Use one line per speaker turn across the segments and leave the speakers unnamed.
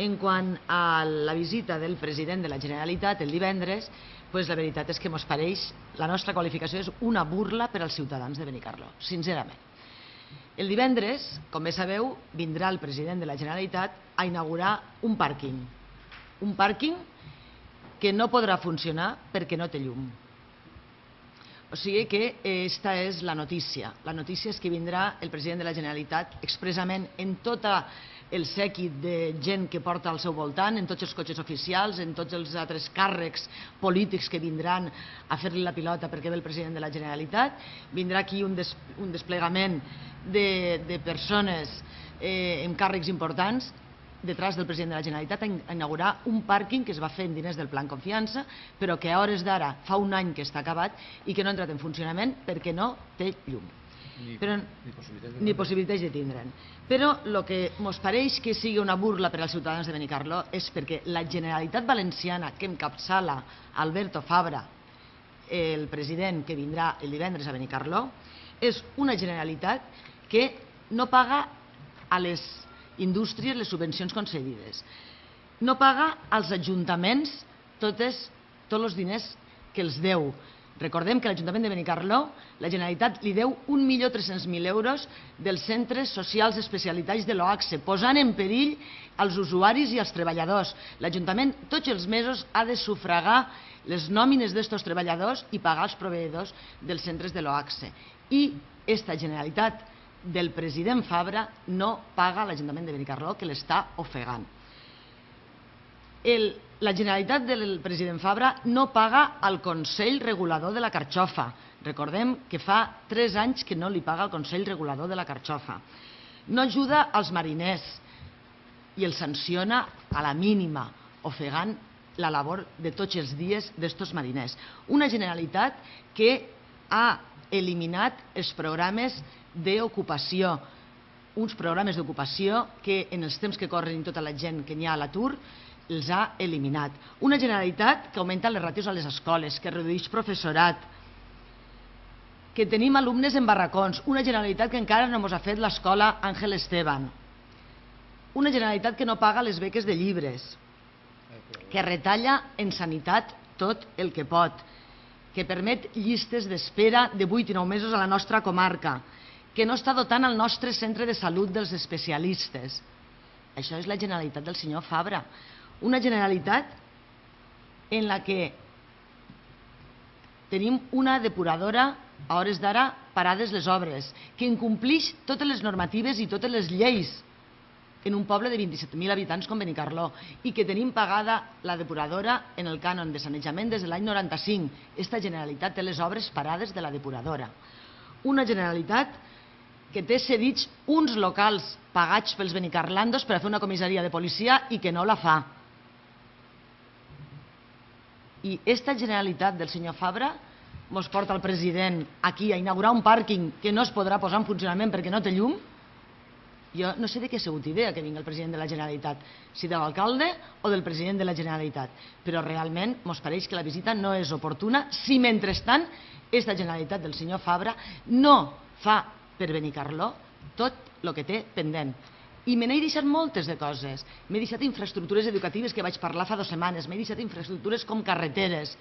En quant a la visita del president de la Generalitat el divendres, la veritat és que ens pareix, la nostra qualificació és una burla per als ciutadans de Benicarló, sincerament. El divendres, com bé sabeu, vindrà el president de la Generalitat a inaugurar un pàrquing que no podrà funcionar perquè no té llum. O sigui que aquesta és la notícia. La notícia és que vindrà el president de la Generalitat expressament en tot el sèquit de gent que porta al seu voltant, en tots els cotxes oficials, en tots els altres càrrecs polítics que vindran a fer-li la pilota perquè ve el president de la Generalitat. Vindrà aquí un desplegament de persones amb càrrecs importants detrás del president de la Generalitat a inaugurar un pàrquing que es va fer en diners del Plan Confiança, però que a hores d'ara fa un any que està acabat i que no ha entrat en funcionament perquè no té llum. Ni possibilitats de tindre'n. Però el que ens pareix que sigui una burla per als ciutadans de Benicarló és perquè la Generalitat Valenciana que encapçala Alberto Fabra, el president que vindrà el divendres a Benicarló, és una Generalitat que no paga a les indústries les subvencions concedides, no paga als ajuntaments tots els diners que els deu. Recordem que l'Ajuntament de Benicarló, la Generalitat li deu 1.300.000 euros dels centres socials especialitzats de l'OACSE, posant en perill els usuaris i els treballadors. L'Ajuntament tots els mesos ha de sufragar les nòmines d'estos treballadors i pagar els proveïdors dels centres de l'OACSE. I esta Generalitat del president Fabra no paga a l'Ajuntament de Benicarló, que l'està ofegant. La Generalitat del president Fabra no paga al Consell Regulador de la Carxofa. Recordem que fa 3 anys que no li paga al Consell Regulador de la Carxofa. No ajuda als mariners i els sanciona a la mínima, ofegant la labor de tots els dies d'estos mariners. Una Generalitat que ha eliminat els programes d'ocupació, uns programes d'ocupació que en els temps que corren i tota la gent que n'hi ha a l'atur els ha eliminat. Una Generalitat que augmenta les ràtios a les escoles, que redueix professorat, que tenim alumnes en barracons, una Generalitat que encara no ens ha fet l'escola Ángel Esteban, una Generalitat que no paga les beques de llibres, que retalla en sanitat tot el que pot, que permet llistes d'espera de 8 i 9 mesos a la nostra comarca, que no està dotant el nostre centre de salut dels especialistes. Això és la Generalitat del senyor Fabra. Una Generalitat en la que tenim una depuradora a hores d'ara parades les obres, que incomplix totes les normatives i totes les lleis en un poble de 27.000 habitants com Benicarló i que tenim pagada la depuradora en el cànon de sanejament des de l'any 95. Esta Generalitat té les obres parades de la depuradora. Una Generalitat que té cedits uns locals pagats pels benicarlandos per a fer una comissaria de policia i que no la fa. I esta Generalitat del senyor Fabra ens porta el president aquí a inaugurar un pàrquing que no es podrà posar en funcionament perquè no té llum. Jo no sé de què ha sigut idea que vingui el president de la Generalitat, si de l'alcalde o del president de la Generalitat, però realment ens pareix que la visita no és oportuna si mentrestant esta Generalitat del senyor Fabra no fa per Benicarló tot el que té pendent. I me n'he deixat moltes de coses. M'he deixat infraestructures educatives que vaig parlar fa 2 setmanes, m'he deixat infraestructures com carreteres.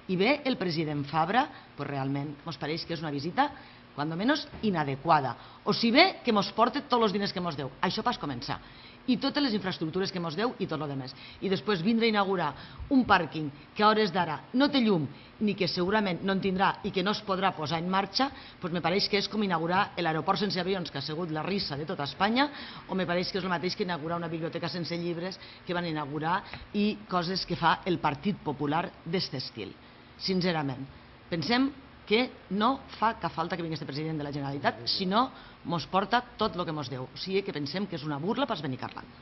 I ve el president Fabra, doncs realment ens pareix que és una visita, quan menys, inadequada. O si bé que ens porta tots els diners que ens deu. Això pas començar. I totes les infraestructures que ens deu i tot el demés. I després vindre a inaugurar un pàrquing que a hores d'ara no té llum ni que segurament no en tindrà i que no es podrà posar en marxa, doncs me pareix que és com inaugurar l'aeroport sense avions, que ha sigut la risa de tota Espanya, o me pareix que és el mateix que inaugurar una biblioteca sense llibres que van inaugurar i coses que fa el Partit Popular d'aquest estil. Sincerament, pensem que no fa cap falta que vingui este president de la Generalitat, sinó ens porta tot el que ens deu. O sigui que pensem que és una burla pels benicarlandos.